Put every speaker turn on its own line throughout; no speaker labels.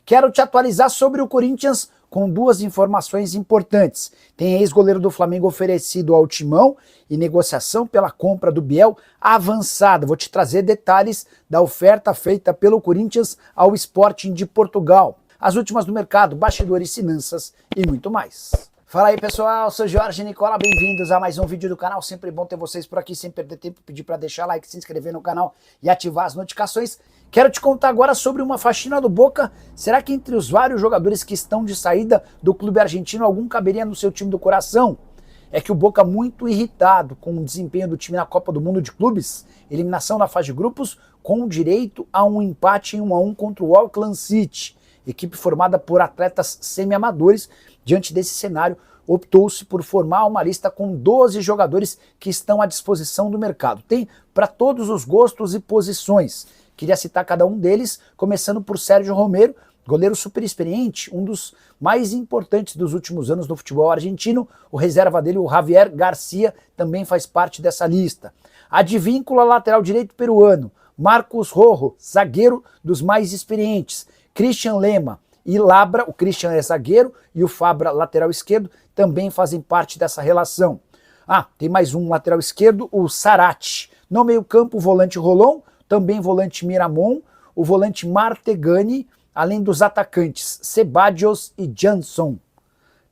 Quero te atualizar sobre o Corinthians com duas informações importantes. Tem ex-goleiro do Flamengo oferecido ao Timão e negociação pela compra do Biel avançada. Vou te trazer detalhes da oferta feita pelo Corinthians ao Sporting de Portugal. As últimas do mercado, bastidores, finanças e muito mais. Fala aí pessoal, sou Jorge Nicola, bem-vindos a mais um vídeo do canal, sempre bom ter vocês por aqui, sem perder tempo, pedir para deixar like, se inscrever no canal e ativar as notificações. Quero te contar agora sobre uma faxina do Boca. Será que entre os vários jogadores que estão de saída do clube argentino, algum caberia no seu time do coração? É que o Boca, muito irritado com o desempenho do time na Copa do Mundo de Clubes, eliminação na fase de grupos, com direito a um empate em 1-1 contra o Auckland City, equipe formada por atletas semi-amadores. Diante desse cenário, optou-se por formar uma lista com 12 jogadores que estão à disposição do mercado. Tem para todos os gostos e posições. Queria citar cada um deles, começando por Sérgio Romero, goleiro super experiente, um dos mais importantes dos últimos anos do futebol argentino. O reserva dele, o Javier Garcia, também faz parte dessa lista. Advíncula, lateral direito peruano. Marcos Rojo, zagueiro dos mais experientes. Christian Lema e Labra, o Christian é zagueiro e o Fabra, lateral esquerdo, também fazem parte dessa relação. Tem mais um lateral esquerdo, o Sarate. No meio campo, o volante Rolon, também volante Miramon, o volante Martegani, além dos atacantes Ceballos e Jansson.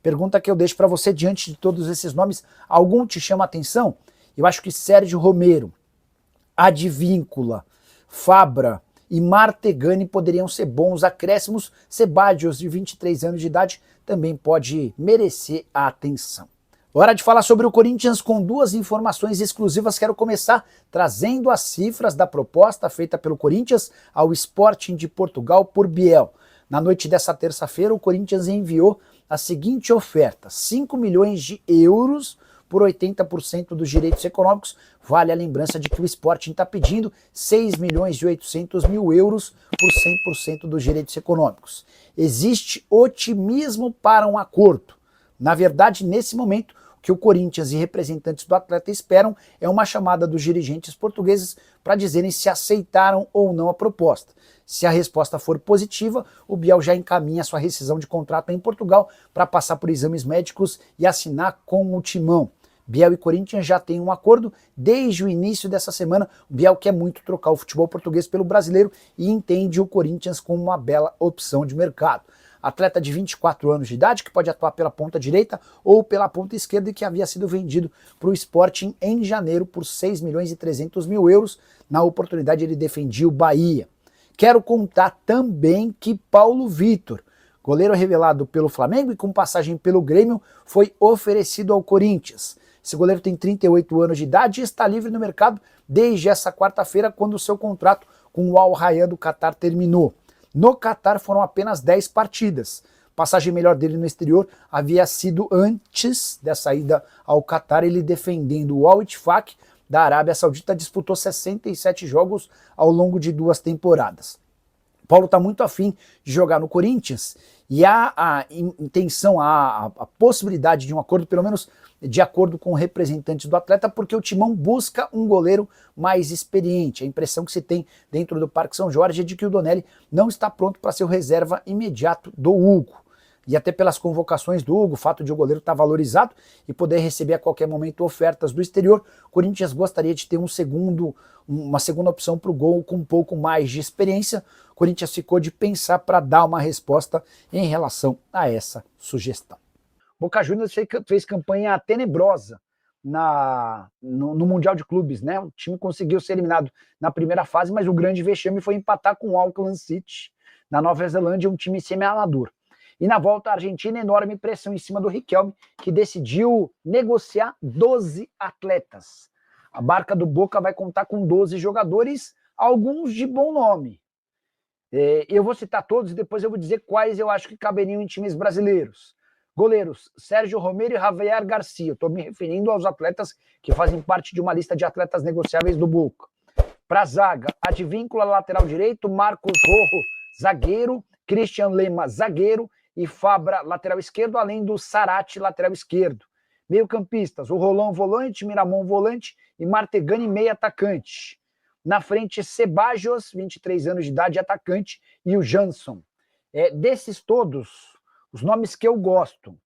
Pergunta que eu deixo para você diante de todos esses nomes, algum te chama a atenção? Eu acho que Sérgio Romero, Advíncula, Fabra e Martegani poderiam ser bons acréscimos. Ceballos, de 23 anos de idade, também pode merecer a atenção. Hora de falar sobre o Corinthians com duas informações exclusivas. Quero começar trazendo as cifras da proposta feita pelo Corinthians ao Sporting de Portugal por Biel. Na noite dessa terça-feira, o Corinthians enviou a seguinte oferta: 5 milhões de euros por 80% dos direitos econômicos. Vale a lembrança de que o Sporting está pedindo 6 milhões e 800 mil euros por 100% dos direitos econômicos. Existe otimismo para um acordo. Na verdade, nesse momento, o que o Corinthians e representantes do atleta esperam é uma chamada dos dirigentes portugueses para dizerem se aceitaram ou não a proposta. Se a resposta for positiva, o Biel já encaminha sua rescisão de contrato em Portugal para passar por exames médicos e assinar com o Timão. Biel e Corinthians já têm um acordo desde o início dessa semana. O Biel quer muito trocar o futebol português pelo brasileiro e entende o Corinthians como uma bela opção de mercado. Atleta de 24 anos de idade, que pode atuar pela ponta direita ou pela ponta esquerda e que havia sido vendido para o Sporting em janeiro por 6 milhões e 300 mil euros. Na oportunidade ele defendia o Bahia. Quero contar também que Paulo Vitor, goleiro revelado pelo Flamengo e com passagem pelo Grêmio, foi oferecido ao Corinthians. Esse goleiro tem 38 anos de idade e está livre no mercado desde essa quarta-feira, quando o seu contrato com o Al Rayyan do Catar terminou. No Catar foram apenas 10 partidas. Passagem melhor dele no exterior havia sido antes dessa ida ao Catar, ele defendendo o Al Ittihad da Arábia Saudita, disputou 67 jogos ao longo de 2 temporadas. Paulo está muito afim de jogar no Corinthians e há a intenção, a possibilidade de um acordo, pelo menos de acordo com representantes do atleta, porque o Timão busca um goleiro mais experiente. A impressão que se tem dentro do Parque São Jorge é de que o Donelli não está pronto para ser o reserva imediato do Hugo. E até pelas convocações do Hugo, o fato de o goleiro estar valorizado e poder receber a qualquer momento ofertas do exterior, o Corinthians gostaria de ter uma segunda opção para o gol com um pouco mais de experiência. O Corinthians ficou de pensar para dar uma resposta em relação a essa sugestão. Boca Juniors fez campanha tenebrosa no Mundial de Clubes, né? O time conseguiu ser eliminado na primeira fase, mas o grande vexame foi empatar com o Auckland City, na Nova Zelândia, um time semi-amador. E na volta à Argentina, enorme pressão em cima do Riquelme, que decidiu negociar 12 atletas. A barca do Boca vai contar com 12 jogadores, alguns de bom nome. Eu vou citar todos e depois eu vou dizer quais eu acho que caberiam em times brasileiros. Goleiros, Sérgio Romero e Javier Garcia. Estou me referindo aos atletas que fazem parte de uma lista de atletas negociáveis do Boca. Para zaga, Advíncula, lateral direito, Marcos Rojo, zagueiro, Christian Lema, zagueiro, e Fabra, lateral esquerdo, além do Sarate, lateral esquerdo. Meio-campistas, o Rolão, volante, Miramon, volante, e Martegani, meio atacante. Na frente, Ceballos, 23 anos de idade, atacante, e o Jansson. Desses todos, os nomes que eu gosto: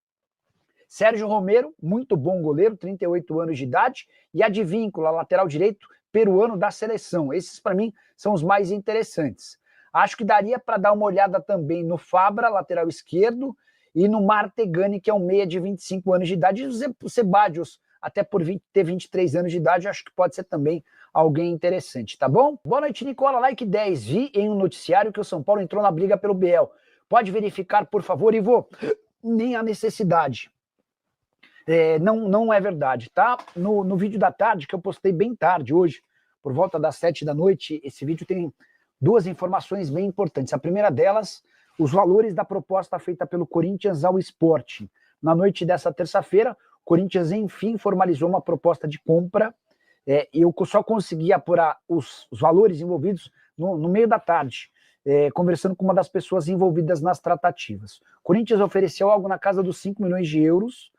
Sérgio Romero, muito bom goleiro, 38 anos de idade, e Advíncula, lateral direito, peruano da seleção. Esses, para mim, são os mais interessantes. Acho que daria para dar uma olhada também no Fabra, lateral esquerdo, e no Martegani, que é um meia de 25 anos de idade, e o Sebadios, até por ter 23 anos de idade, acho que pode ser também alguém interessante, tá bom? Boa noite, Nicola. Like 10. Vi em um noticiário que o São Paulo entrou na briga pelo Biel. Pode verificar, por favor, Ivo? Nem a necessidade. Não é verdade, tá? No vídeo da tarde, que eu postei bem tarde hoje, por volta das 7 da noite, esse vídeo tem duas informações bem importantes. A primeira delas, os valores da proposta feita pelo Corinthians ao Sporting. Na noite dessa terça-feira, o Corinthians, enfim, formalizou uma proposta de compra, e eu só consegui apurar os valores envolvidos no meio da tarde, conversando com uma das pessoas envolvidas nas tratativas. O Corinthians ofereceu algo na casa dos 5 milhões de euros,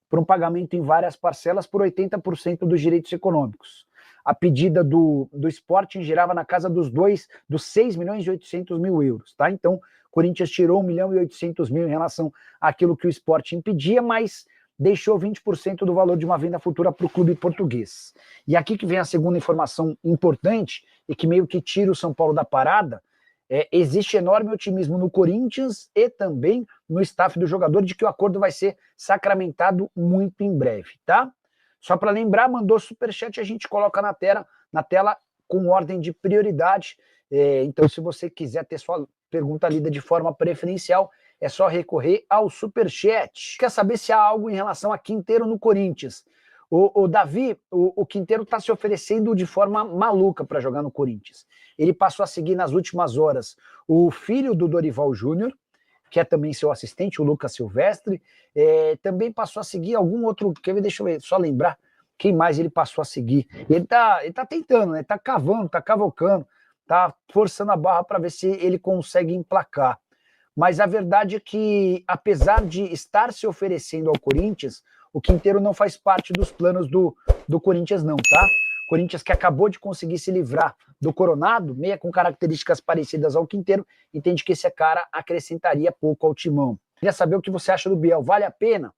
por um pagamento em várias parcelas por 80% dos direitos econômicos. A pedida do Sporting girava na casa dos 6 milhões e 800 mil euros, tá? Então, o Corinthians tirou 1 milhão e 800 mil em relação àquilo que o Sporting pedia, mas deixou 20% do valor de uma venda futura para o clube português. E aqui que vem a segunda informação importante, e que meio que tira o São Paulo da parada. Existe enorme otimismo no Corinthians e também no staff do jogador de que o acordo vai ser sacramentado muito em breve, tá? Só para lembrar, mandou superchat, a gente coloca na tela com ordem de prioridade. Então, se você quiser ter sua pergunta lida de forma preferencial, é só recorrer ao superchat. Quer saber se há algo em relação a Quinteiro no Corinthians? O Davi, o Quinteiro está se oferecendo de forma maluca para jogar no Corinthians. Ele passou a seguir nas últimas horas o filho do Dorival Júnior, que é também seu assistente, o Lucas Silvestre, também passou a seguir algum outro, deixa eu só lembrar quem mais ele passou a seguir. Ele tá tentando, né? Tá cavando, tá cavocando, tá forçando a barra para ver se ele consegue emplacar. Mas a verdade é que, apesar de estar se oferecendo ao Corinthians, o Quinteiro não faz parte dos planos do Corinthians não, tá? O Corinthians, que acabou de conseguir se livrar do Coronado, meia com características parecidas ao Quinteiro, entende que esse cara acrescentaria pouco ao timão. Queria saber o que você acha do Biel, vale a pena?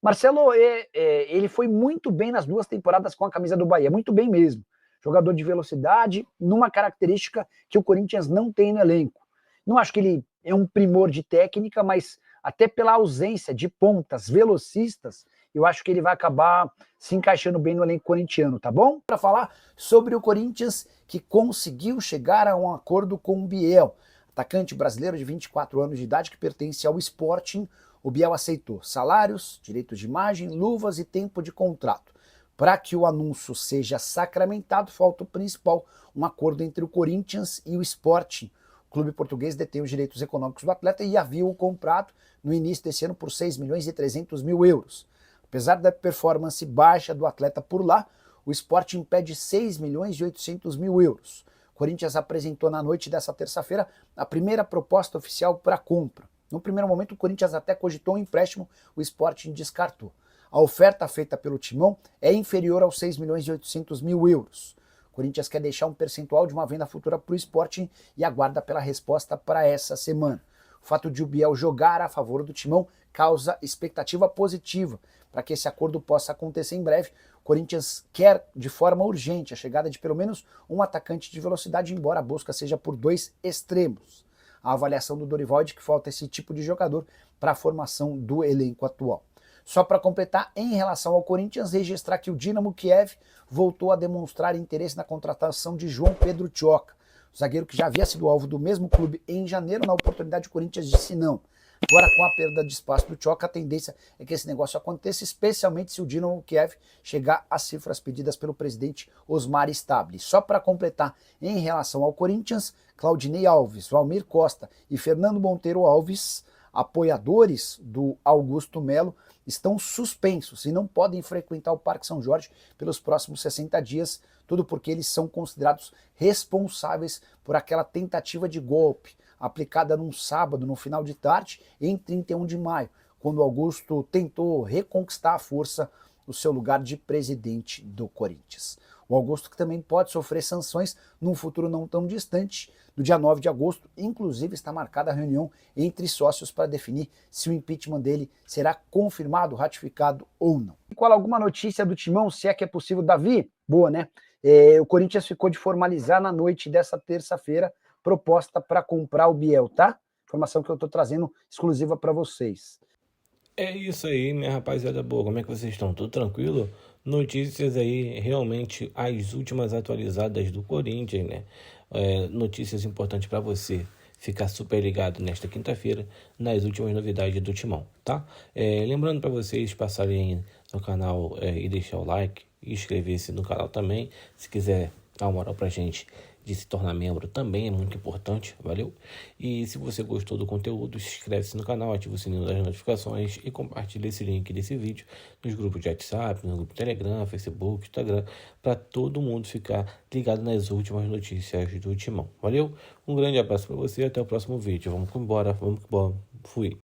Marcelo, ele foi muito bem nas 2 temporadas com a camisa do Bahia, muito bem mesmo. Jogador de velocidade, numa característica que o Corinthians não tem no elenco. Não acho que ele é um primor de técnica, mas até pela ausência de pontas velocistas, eu acho que ele vai acabar se encaixando bem no elenco corintiano, tá bom? Para falar sobre o Corinthians, que conseguiu chegar a um acordo com o Biel, atacante brasileiro de 24 anos de idade que pertence ao Sporting. O Biel aceitou salários, direitos de imagem, luvas e tempo de contrato. Para que o anúncio seja sacramentado, falta o principal, um acordo entre o Corinthians e o Sporting. O clube português detém os direitos econômicos do atleta e havia-o comprado no início desse ano por 6 milhões e 300 mil euros. Apesar da performance baixa do atleta por lá, o Sporting pede 6 milhões e 800 mil euros. O Corinthians apresentou na noite dessa terça-feira a primeira proposta oficial para a compra. No primeiro momento, o Corinthians até cogitou um empréstimo, o Sporting descartou. A oferta feita pelo Timão é inferior aos 6 milhões e 800 mil euros. O Corinthians quer deixar um percentual de uma venda futura para o Sporting e aguarda pela resposta para essa semana. O fato de o Biel jogar a favor do Timão causa expectativa positiva para que esse acordo possa acontecer em breve. O Corinthians quer de forma urgente a chegada de pelo menos um atacante de velocidade, embora a busca seja por 2 extremos. A avaliação do Dorival é de que falta esse tipo de jogador para a formação do elenco atual. Só para completar, em relação ao Corinthians, registrar que o Dinamo Kiev voltou a demonstrar interesse na contratação de João Pedro Tioca, o zagueiro que já havia sido alvo do mesmo clube em janeiro. Na oportunidade, o Corinthians disse não. Agora, com a perda de espaço do Tioca, a tendência é que esse negócio aconteça, especialmente se o Dinamo Kiev chegar às cifras pedidas pelo presidente Osmar Stabile. Só para completar, em relação ao Corinthians, Claudinei Alves, Valmir Costa e Fernando Monteiro Alves, apoiadores do Augusto Melo, estão suspensos e não podem frequentar o Parque São Jorge pelos próximos 60 dias, tudo porque eles são considerados responsáveis por aquela tentativa de golpe aplicada num sábado, no final de tarde, em 31 de maio, quando Augusto tentou reconquistar à força o seu lugar de presidente do Corinthians. O Augusto que também pode sofrer sanções num futuro não tão distante, do dia 9 de agosto. Inclusive está marcada a reunião entre sócios para definir se o impeachment dele será confirmado, ratificado ou não. E qual alguma notícia do Timão, se é que é possível, Davi? Boa, né? O Corinthians ficou de formalizar na noite dessa terça-feira proposta para comprar o Biel, tá? Informação que eu estou trazendo exclusiva para vocês.
É isso aí, minha rapaziada boa. Como é que vocês estão? Tudo tranquilo? Notícias aí, realmente as últimas atualizadas do Corinthians, né? Notícias importantes para você ficar super ligado nesta quinta-feira nas últimas novidades do Timão, tá? Lembrando para vocês passarem no canal e deixar o like e inscrever-se no canal também. Se quiser dar uma moral pra gente de se tornar membro também é muito importante, valeu? E se você gostou do conteúdo, inscreve-se no canal, ativa o sininho das notificações e compartilha esse link desse vídeo nos grupos de WhatsApp, no grupo Telegram, Facebook, Instagram, para todo mundo ficar ligado nas últimas notícias do Timão, valeu? Um grande abraço para você e até o próximo vídeo. Vamos embora, fui.